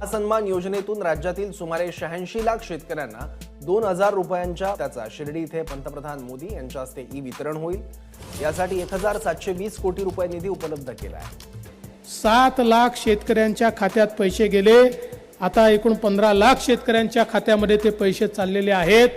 सन्मान योजनेतून राज्यातील सुमारे 86 लाख शेतकऱ्यांना 2,000 रुपयांच्या त्याचा शिर्डी इथे पंतप्रधान मोदी यांच्या हस्ते वितरण होईल। यासाठी 1,720 कोटी रुपये निधी उपलब्ध केला आहे। 7 लाख शेतकऱ्यांच्या खात्यात पैसे गेले, आता एकूण 15 लाख शेतकऱ्यांच्या खात्यामध्ये ते पैसे चाललेले आहेत।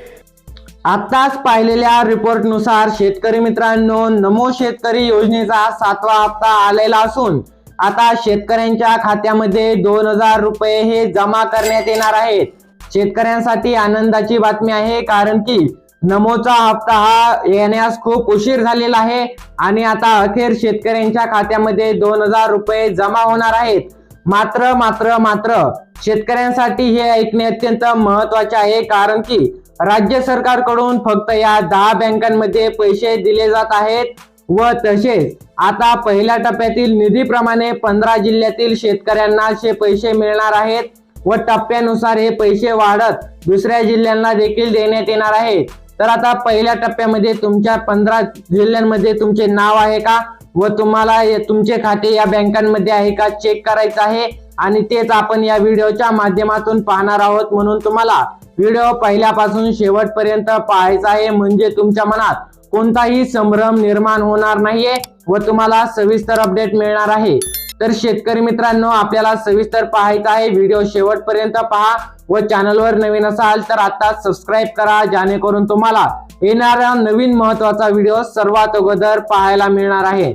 आताच पाहिलेल्या रिपोर्टनुसार शेतकरी मित्रांनो, नमो शेतकरी योजनेचा 7वा हप्ता आलेला असून आता शेतकऱ्यांच्या खात्यामध्ये 2,000 रुपये हे जमा करण्यात येणार आहेत। शेतकऱ्यांसाठी आनंदाची बातमी आहे, कारण की नमोचा हप्ता हा येण्यास खूप उशीर झालेला आहे आणि आता अखेर शेतकऱ्यांच्या खात्यामध्ये 2,000 रुपये जमा होणार आहेत। मात्र शेतकऱ्यांसाठी हे ऐकणे अत्यंत महत्त्वाचे आहे, कारण की राज्य सरकारकडून फक्त या 10 बँकांमध्ये पैसे दिले जात आहेत व तसेच आता पहिल्या टप्प्यातील निधीप्रमाणे 15 जिल्ह्यातील शेतकऱ्यांना हे पैसे मिळणार आहेत व टप्प्यानुसार हे पैसे वाढत दुसऱ्या जिल्ह्यांना देखील देण्यात येणार आहे। तर आता पहिल्या टप्प्यामध्ये तुमच्या 15 जिल्ह्यांमध्ये तुमचे नाव आहे का व तुम्हाला तुमचे खाते या बँकांमध्ये आहे का चेक करायचं आहे आणि तेच आपण या व्हिडिओच्या माध्यमातून पाहणार आहोत। म्हणून तुम्हाला व्हिडिओ पहिल्यापासून शेवटपर्यंत पाहायचा आहे, म्हणजे तुमच्या मनात कोणताही संभ्रम निर्माण होणार नाहीये व तुम्हाला सविस्तर अपडेट मिळणार आहे। तर शेतकरी मित्रांनो, आपल्याला सविस्तर पाहायचा आहे, व्हिडिओ शेवटपर्यंत पहा व चॅनलवर नवीन असाल तर आता सबस्क्राइब करा, जेणेकरून तुम्हाला येणारा नवीन महत्त्वाचा व्हिडिओ सर्वात अगोदर पाहायला मिळणार आहे।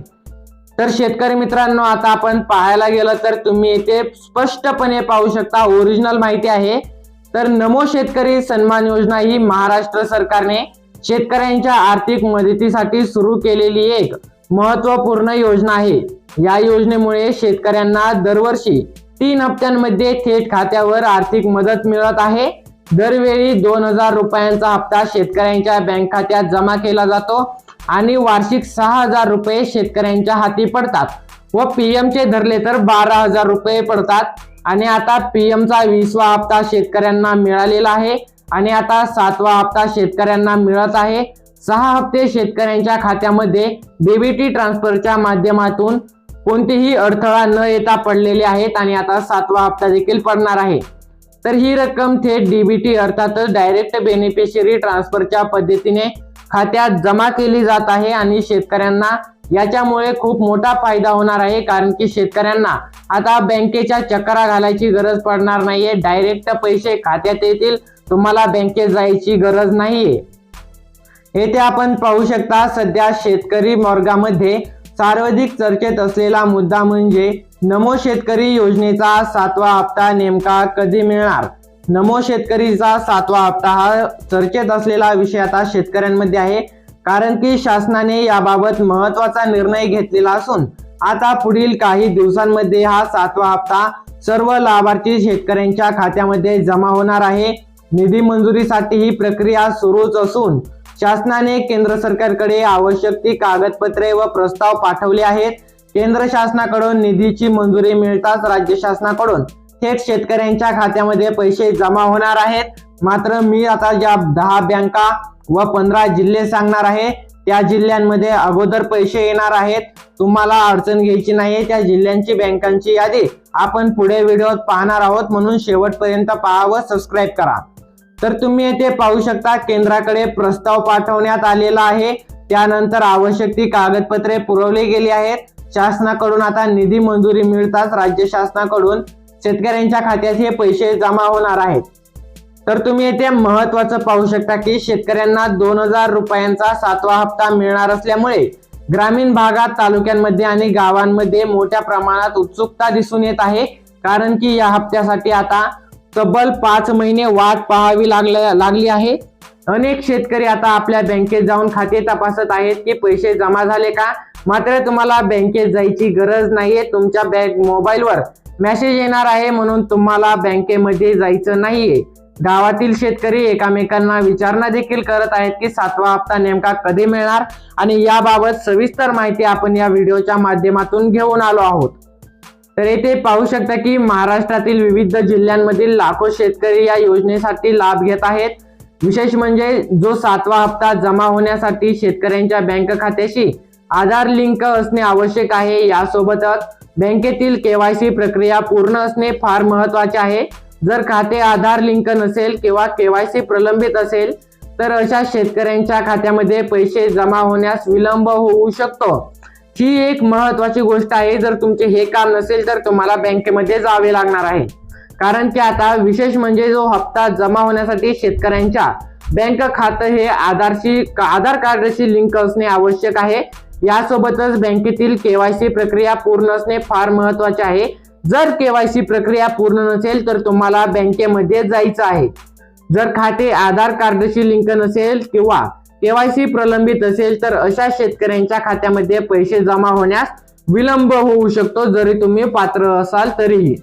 तर शेतकरी मित्रांनो, आता आपण पाहायला गेलं तर तुम्ही इथे स्पष्टपणे पाहू शकता, ओरिजिनल माहिती आहे। तर नमो शेतकरी सन्मान योजना ही महाराष्ट्र सरकारने शेतकऱ्यांच्या आर्थिक मदतीसाठी सुरू केलेली एक महत्त्वपूर्ण योजना आहे। या योजनेमुळे शेतकऱ्यांना दरवर्षी 3 हप्त्यांमध्ये थेट खात्यावर आर्थिक मदत मिळत आहे। दरवेळी 2,000 रुपयांचा हप्ता शेतकऱ्यांच्या बँक खात्यात जमा केला जातो आणि वार्षिक 6,000 रुपये शेतकऱ्यांच्या हाती पडतात व पीएम चे धरले तर 12,000 रुपये पडतात। आणि आता पीएम चा 20वा हप्ता शेतकऱ्यांना मिळालेला आहे आणि आता 7वा हप्ता शेतकऱ्यांना मिळत आहे। 6 हप्ते शेतकऱ्यांच्या खात्यामध्ये डीबीटी ट्रान्सफरच्या माध्यमातून कोणतेही अडथळा न येता पडलेले आहेत आणि आता 7वा हप्ता देखील पडणार आहे। तर ही रक्कम थेट डीबीटी अर्थातच डायरेक्ट बेनिफिशियरी ट्रान्सफरच्या पद्धतीने खात्यात जमा केली जात आहे आणि शेतकऱ्यांना याच्यामुळे खूप मोठा फायदा होणार आहे, कारण की शेतकऱ्यांना आता बँकेच्या चक्रा घालायची गरज पडणार नाहीये। डायरेक्ट पैसे खात्यात येतील, तुम्हाला बँकेत जायची गरज नाहीये। येथे आपण पाहू शकता, सध्या शेतकरी वर्गामध्ये सर्वाधिक चर्चेत असलेला मुद्दा म्हणजे नमो शेतकरी योजनेचा 7वा हप्ता नेमका कधी मिळणार। नमो शेतकरीचा 7वा हप्ता हा चर्चेत असलेला विषय आता शेतकऱ्यांमध्ये आहे, कारण की शासनाने याबाबत महत्त्वाचा निर्णय घेतलेला असून आता पुढील काही दिवसांमध्ये हा 7वा हप्ता सर्व लाभार्थी शेतकऱ्यांच्या खात्यामध्ये जमा होणार आहे। निधी मंजुरीसाठी ही प्रक्रिया सुरूच असून शासनाने केंद्र सरकारकडे आवश्यक ती कागदपत्रे व प्रस्ताव पाठवले आहेत। केंद्र शासनाकडून निधीची मंजुरी मिळताच राज्य शासनाकडून थेट शेतकऱ्यांच्या खात्यामध्ये पैसे जमा होणार आहेत। मात्र मी आता ज्या 10 बँका व 15 जिल्हे सांगणार आहे, त्या जिल्ह्यांमध्ये अगोदर पैसे येणार आहेत। तुम्हाला अडचण घ्यायची नाही, त्या जिल्ह्यांची बँकांची यादी आपण पुढे व्हिडिओत पाहणार आहोत, म्हणून शेवटपर्यंत पहा व सबस्क्राइब करा। तर तुम्ही येथे पाहू शकता, केंद्राकडे प्रस्ताव पाठवण्यात आलेला आहे, त्यानंतर आवश्यक ती कागदपत्रे पुरवली गेली आहेत। शासनाकडून आता निधी मंजुरी मिळताच राज्य शासनाकडून शेतकऱ्यांच्या खात्यात हे पैसे जमा होणार आहेत। तर तुम्ही येथे महत्त्वाचं पाहू शकता की शेतकऱ्यांना 2,000 रुपयांचा 7वा हप्ता मिळणार असल्यामुळे ग्रामीण भागात, तालुक्यांमध्ये आणि गावांमध्ये मोठ्या प्रमाणात उत्सुकता दिसून येत आहे, कारण की या हप्त्यासाठी आता तब्बल 5 महिने वाट पाहावी लागली आहे। अनेक शेतकरी आता आपल्या बँकेत जाऊन खाते तपासत आहेत की पैसे जमा झाले का। मात्र तुम्हाला बँकेत जायची गरज नाहीये, तुमच्या बँक मोबाईलवर मेसेज येणार आहे, म्हणून तुम्हाला बँकेमध्ये जायचं नाहीये। गावातील शेतकरी एकमेकांना विचारणा देखील करत आहेत की 7वा हप्ता नेमका कधी मिळणार आणि याबाबत सविस्तर माहिती आपण या व्हिडिओच्या माध्यमातून घेऊन आलो आहोत। तर येथे पाहू शकता की महाराष्ट्रातील विविध जिल्ह्यांमधील लाखो शेतकरी या योजनेसाठी लाभ घेत आहेत। विशेष म्हणजे जो 7वा हप्ता जमा होण्यासाठी शेतकऱ्यांच्या बँक खात्याशी आधार लिंक असणे आवश्यक आहे। यासोबतच बँकेतील केवायसी प्रक्रिया पूर्ण असणे फार महत्त्वाचे आहे। जर खाते आधार लिंक नसेल किंवा केवायसी प्रलंबित असेल तर अशा शेतकऱ्यांच्या खात्यामध्ये पैसे जमा होण्यास विलंब होऊ शकतो। ही एक महत्त्वाची गोष्ट आहे। जर तुमचे हे काम नसेल तर तुम्हाला बँकेमध्ये जावे लागणार आहे, कारण की आता विशेष म्हणजे जो हप्ता जमा होण्यासाठी शेतकऱ्यांच्या बँक खातं हे आधार कार्डशी लिंक असणे आवश्यक आहे। यासोबतच बँकेतील केवायसी प्रक्रिया पूर्ण असणे फार महत्त्वाचे आहे। जर केवायसी प्रक्रिया पूर्ण नसेल तर तुम्हाला बँकेमध्ये जायचं आहे। जर खाते आधार कार्डशी लिंक नसेल किंवा केवायसी प्रलंबित असेल तर अशा शेतकऱ्यांच्या खात्यामध्ये पैसे जमा होण्यास विलंब होऊ शकतो, जरी तुम्ही पात्र असाल तरीही।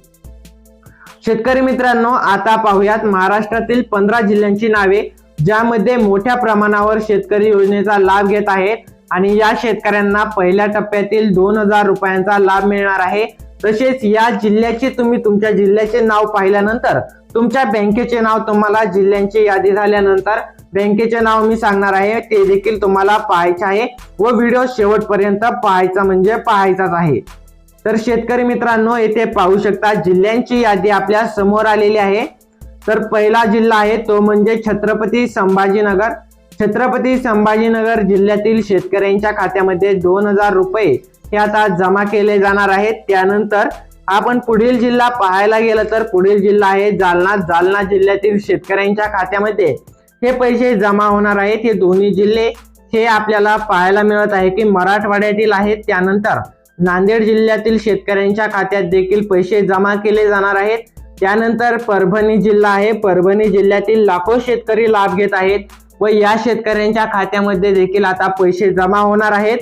शेतकरी मित्रांनो, आता पाहूयात महाराष्ट्रातील 15 जिल्ह्यांची नावे ज्यामध्ये मोठ्या प्रमाणावर शेतकरी योजनेचा लाभ घेत आहेत आणि या शेतकऱ्यांना पहिल्या टप्प्यातील 2000 रुपयांचा लाभ मिळणार आहे। तसेच या जिल्ह्याचे तुम्ही तुमच्या जिल्ह्याचे नाव पाहिल्यानंतर तुमच्या बँकेचे नाव तुम्हाला जिल्ह्यांची यादी झाल्यानंतर बँकेचे नाव मी सांगणार आहे ते देखील तुम्हाला पाहायचे आहे व व्हिडिओ शेवटपर्यंत पाहायचा म्हणजे पाहायचाच आहे। तर शेतकरी मित्रांनो, येथे पाहू शकता जिल्ह्यांची यादी आपल्या समोर आलेली आहे। तर पहिला जिल्हा आहे तो म्हणजे छत्रपती संभाजीनगर। छत्रपती संभाजीनगर जिल्ह्यातील शेतकऱ्यांच्या खात्यामध्ये 2000 रुपये हे आता जमा केले जाणार आहेत। त्यानंतर आपण पुढील जिल्हा पाहायला गेलं तर पुढील जिल्हा आहे जालना। जालना जिल्ह्यातील शेतकऱ्यांच्या खात्यामध्ये हे पैसे जमा होणार आहेत। हे दोन्ही जिल्हे हे आपल्याला पाहायला मिळत आहे की मराठवाड्यातील आहेत। त्यानंतर नांदेड जिल्ह्यातील शेतकऱ्यांच्या खात्यात देखील पैसे जमा केले जाणार आहेत। त्यानंतर परभणी जिल्हा आहे। परभणी जिल्ह्यातील लाखो शेतकरी लाभ घेत आहेत व या शेतकऱ्यांच्या खात्यामध्ये देखील आता पैसे जमा होणार आहेत।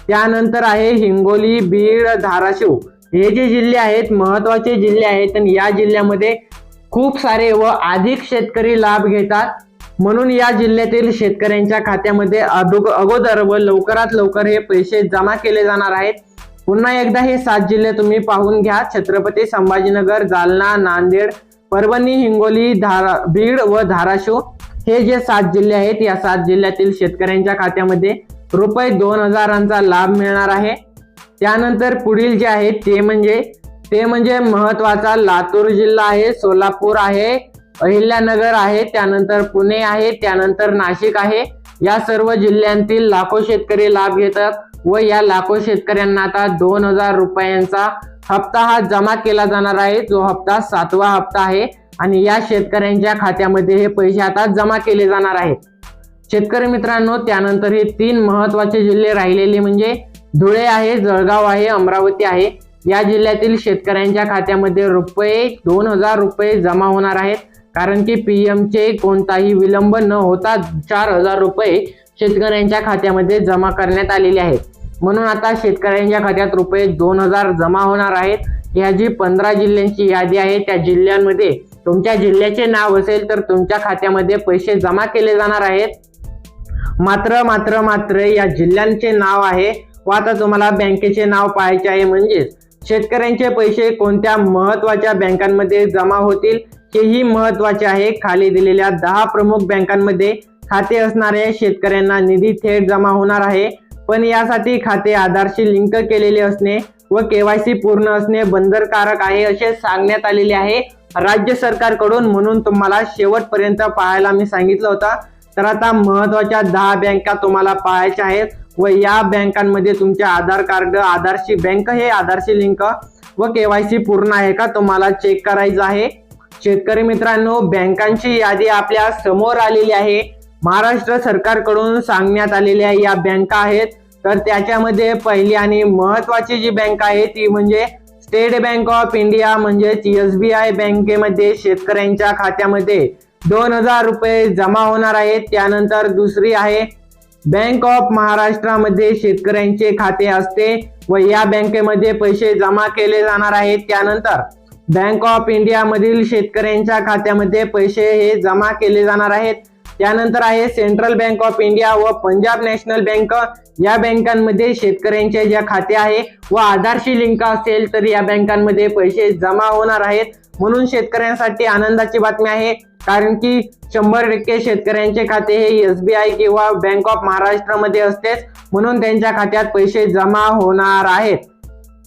त्यानंतर आहे हिंगोली, बीड, धाराशिव हे जे जिल्हे आहेत महत्त्वाचे जिल्हे आहेत आणि या जिल्ह्यामध्ये खूप सारे व अधिक शेतकरी लाभ घेतात, म्हणून या जिल्ह्यातील शेतकऱ्यांच्या खात्यामध्ये अगोदर व लवकरात लवकर हे पैसे जमा केले जाणार आहेत। पुन्हा एकदा हे 7 जिल्हे तुम्ही पाहून घ्या। छत्रपती संभाजीनगर, जालना, नांदेड, परभणी, हिंगोली, बीड व धाराशिव हे जे 7 जिल्हे आहेत या 7 जिल्ह्यातील शेतकऱ्यांच्या खात्यामध्ये रुपये 2000चा लाभ मिळणार आहे। त्यानंतर पुढील जे आहे ते म्हणजे महत्त्वाचा लातूर जिल्हा आहे, सोलापूर आहे, अहिल्यानगर आहे, त्यानंतर पुणे आहे, त्यानंतर नाशिक आहे। या सर्व जिल्ह्यांतील लाखो शेतकरी लाभ घेतात व या लाखो शेतकऱ्यांना आता 2000 रुपयांचा हप्ता हा जमा केला जाणार आहे, जो हप्ता 7वा हप्ता आहे आणि या शेतकऱ्यांच्या खात्यामध्ये हे पैसे आता जमा केले जाणार आहेत। शेतकरी मित्रांनो, त्यानंतर हे 3 महत्त्वाचे जिल्हे राहिलेले म्हणजे धुळे आहे, जळगाव आहे, अमरावती आहे। या जिल्ह्यातील शेतकऱ्यांच्या खात्यामध्ये रुपये 2000 रुपये जमा होणार आहेत, कारण की PM चे कोणताही विलंब न होता 4000 रुपये शेतकऱ्यांच्या खात्यामध्ये जमा करण्यात आलेले आहेत। म्हणून आता शेतकऱ्यांच्या खात्यात रुपये 2000 जमा होणार आहेत। या जी 15 जिल्ह्यांची यादी आहे त्या जिल्ह्यांमध्ये तुमच्या जिल्ह्याचे नाव असेल तर तुमच्या खात्यामध्ये पैसे जमा केले जाणार आहेत। मात्र या जिल्ह्यांचे नाव आहे व आता तुम्हाला बँकेचे नाव पाहायचे आहे, म्हणजेच शेतकऱ्यांचे पैसे कोणत्या महत्त्वाच्या बँकांमध्ये जमा होतील हेही महत्त्वाचे आहे। खाली दिलेल्या 10 प्रमुख बँकांमध्ये खाते असणाऱ्या शेतकऱ्यांना निधी थेट जमा होणार आहे, पण यासाठी खाते आधारशी लिंक केलेले असणे व केवायसी पूर्ण असणे बंधनकारक आहे असे सांगण्यात आलेले आहे राज्य सरकारकडून। म्हणून तुम्हाला शेवटपर्यंत पाहायला मी सांगितलं होतं। तर आता महत्त्वाच्या 10 बँका तुम्हाला पाहायच्या आहेत व या बँकांमध्ये तुमच्या आधार कार्ड, आधारशी बँक हे आधारशी लिंक व केवायसी पूर्ण आहे का तुम्हाला चेक करायचं आहे। शेतकरी मित्रांनो, बँकांची यादी आपल्या समोर आलेली आहे। महाराष्ट्र सरकारकडून सांगण्यात आलेल्या या बँका आहेत। तर त्याच्यामध्ये पहिली आणि महत्त्वाची जी बँक आहे ती म्हणजे स्टेट बँक ऑफ इंडिया म्हणजेच SBI बँकेमध्ये शेतकऱ्यांच्या खात्यामध्ये 2000 रुपये जमा होणार आहेत। त्यानंतर दुसरी आहे बँक ऑफ महाराष्ट्रामध्ये शेतकऱ्यांचे खाते असते व या बँकेमध्ये पैसे जमा केले जाणार आहेत। त्यानंतर बँक ऑफ इंडिया मधील शेतकऱ्यांच्या खात्यामध्ये पैसे हे जमा केले जाणार आहेत। त्यानंतर आहे सेंट्रल बँक ऑफ इंडिया व पंजाब नॅशनल बँक। या बँकांमध्ये शेतकऱ्यांचे जे खाते आहे व आधारशी लिंक असेल तर या बँकांमध्ये पैसे जमा होणार आहेत। म्हणून शेतकऱ्यांसाठी आनंदाची बातमी आहे, कारण की 100% शेतकऱ्यांचे खाते हे SBI किंवा बँक ऑफ महाराष्ट्र मध्ये असतेच, म्हणून त्यांच्या खात्यात पैसे जमा होणार आहेत।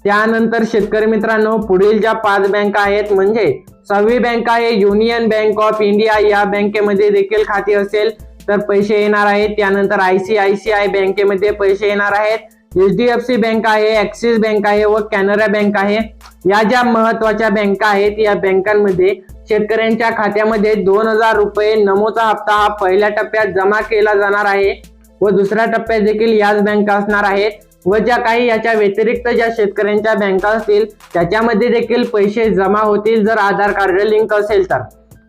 त्यानंतर शेतकरी मित्रांनो पुढील ज्या 5 बँका आहेत म्हणजे 6वी बँक आहे युनियन बँक ऑफ इंडिया, या बँकेमध्ये देखील खाते असेल तर पैसे येणार आहेत. त्यानंतर ICICI बँकेमध्ये पैसे येणार आहेत. HDFC बँक आहे, ऍक्सिस बँक आहे व कॅनरा बँक आहे. या ज्या महत्वाच्या बँका आहेत या बँकांमध्ये शेतकऱ्यांच्या खात्यामध्ये 2000 रुपये नमोचा हप्ता हा पहिल्या टप्प्यात जमा केला जाणार आहे व दुसऱ्या टप्प्यात देखील याच बँका असणार आहेत व ज्या काही याच्या व्यतिरिक्त ज्या शेतकऱ्यांच्या बँका असतील त्याच्यामध्ये देखील पैसे जमा होतील जर आधार कार्ड लिंक असेल तर.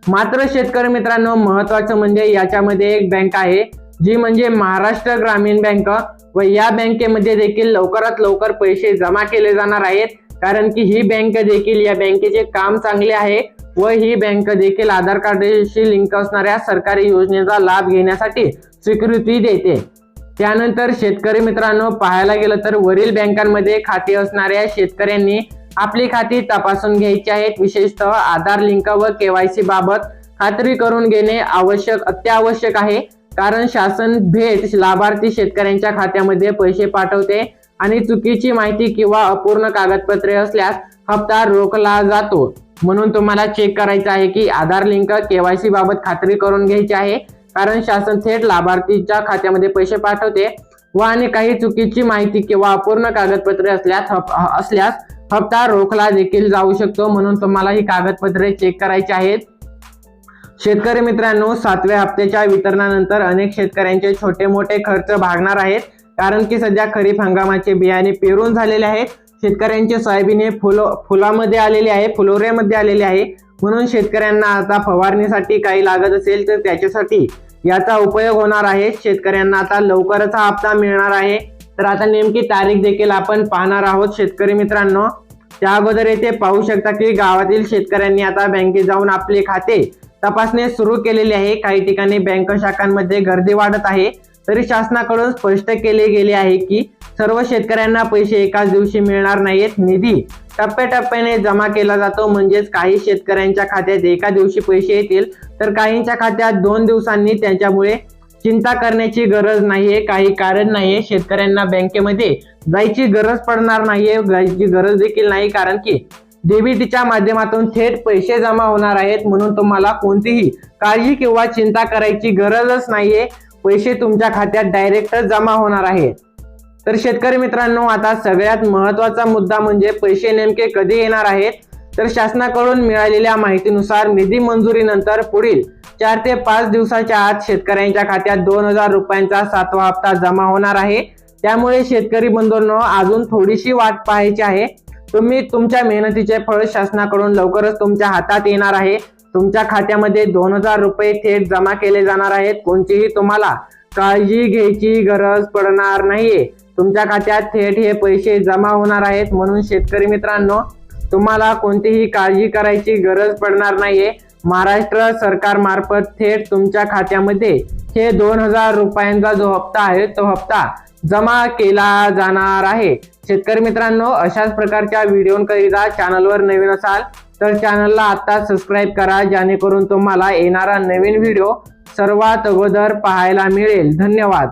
मात्र शेतकरी मित्रांनो महत्वाचं म्हणजे याच्यामध्ये एक बँक आहे जी म्हणजे महाराष्ट्र ग्रामीण बँक व या बँकेमध्ये देखील लवकरात लवकर पैसे जमा केले जाणार आहेत, कारण की ही बँक देखील या बँकेचे काम चांगले आहे व ही बँक देखील आधार कार्डशी लिंक असणाऱ्या सरकारी योजनेचा लाभ घेण्यासाठी स्वीकृती देते. त्यानंतर शेतकरी मित्रांनो पाहायला गेलं तर वरील बँकांमध्ये खाते असणाऱ्या शेतकऱ्यांनी आपली खाती तपासून घ्यायची आहेत. विशेषतः आधार लिंक व KYC बाबत खात्री करून घेणे अत्यावश्यक आहे, कारण शासन थेट लाभार्थी शेतकऱ्यांच्या खात्यामध्ये पैसे पाठवते आणि चुकीची माहिती किंवा अपूर्ण कागदपत्रे असल्यास हप्ता रोखला जातो. म्हणून तुम्हाला चेक करायचं आहे की आधार लिंक KYC बाबत खात्री करून घ्यायची आहे, कारण शासन थेट लाभार्थीच्या खात्यामध्ये पैसे पाठवते व आणि काही चुकीची माहिती किंवा अपूर्ण कागदपत्रे असल्यास हप्ता रोखला देखील जाऊ शकतो. म्हणून तुम्हाला ही कागदपत्रे चेक करायची आहेत. शेतकरी मित्रांनो 7व्या हप्त्याच्या वितरणानंतर अनेक शेतकऱ्यांचे छोटे मोठे खर्च भागणार आहेत, कारण की सध्या खरीप हंगामाचे बियाणे पेरून झालेले आहेत. शेतकऱ्यांचे सोयाबीन हे फुलामध्ये आलेले आहे, फुलोऱ्यामध्ये आलेले आहे. म्हणून शेतकऱ्यांना आता फवारणीसाठी काही लागत असेल तर त्याच्यासाठी याचा उपयोग होणार आहे. शेतकऱ्यांना आता लवकरच हा हप्ता मिळणार आहे. तर आता नेमकी तारीख देखील आपण पाहणार आहोत शेतकरी मित्रांनो. त्या अगोदर येथे पाहू शकता की गावातील शेतकऱ्यांनी आता बँकेत जाऊन आपले खाते तपासणी सुरू केलेली आहे. काही ठिकाणी बँक शाखांमध्ये गर्दी वाढत आहे, तरी शासनाकडून स्पष्ट केले गेले आहे की सर्व शेतकऱ्यांना पैसे एकाच दिवशी मिळणार नाहीत. निधी टप्प्याटप्प्याने जमा केला जातो. म्हणजेच काही शेतकऱ्यांच्या खात्यात एका दिवशी पैसे येतील तर काहींच्या खात्यात 2 दिवसांनी. त्याच्यामुळे चिंता करण्याची गरज नाहीये, काही कारण नाहीये. शेतकऱ्यांना बँकेमध्ये जायची गरज पडणार नाहीये, जायची गरज देखील नाही, कारण की DBTच्या माध्यमातून थेट पैसे जमा होणार आहेत. म्हणून तुम्हाला कोणतीही काळजी किंवा चिंता करायची गरजच नाहीये. पैसे तुमच्या खात्यात डायरेक्टच जमा होणार आहे. तर शेतकरी मित्रांनो आता सगळ्यात महत्वाचा मुद्दा म्हणजे पैसे नेमके कधी येणार आहेत. तर शासनाकडून मिळालेल्या माहितीनुसार निधी मंजुरीनंतर पुढील 4 ते 5 दिवसाच्या आत शेतकऱ्यांच्या खात्यात 2000 रुपयांचा 7वा हप्ता जमा होणार आहे. त्यामुळे शेतकरी बंधूंनो अजून थोडीशी वाट पाहायची आहे. तुम्ही तुमच्या मेहनतीचे फळ शासनाकडून लवकरच तुमच्या हातात येणार आहे. तुमच्या खात्यामध्ये 2000 रुपये थेट जमा केले जाणार आहेत. कोणतीही तुम्हाला काळजी घ्यायची गरज पडणार नाहीये. तुमच्या खात्यात थेट हे पैसे जमा होणार आहेत. म्हणून शेतकरी मित्रांनो तुम्हाला कोणतीही काळजी करायची गरज पडणार नाहीये. महाराष्ट्र सरकार मार्फत थेट तुमच्या खात्यामध्ये हे 2000 रुपयांचा जो हप्ता आहे तो हप्ता जमा केला जाणार आहे. शेतकरी मित्रांनो अशाच प्रकारच्या व्हिडिओंकरिता चॅनलवर नवीन असाल तर चॅनलला आता सबस्क्राईब करा, जेणेकरून तुम्हाला येणारा नवीन व्हिडिओ सर्वात अगोदर पाहायला मिळेल. धन्यवाद.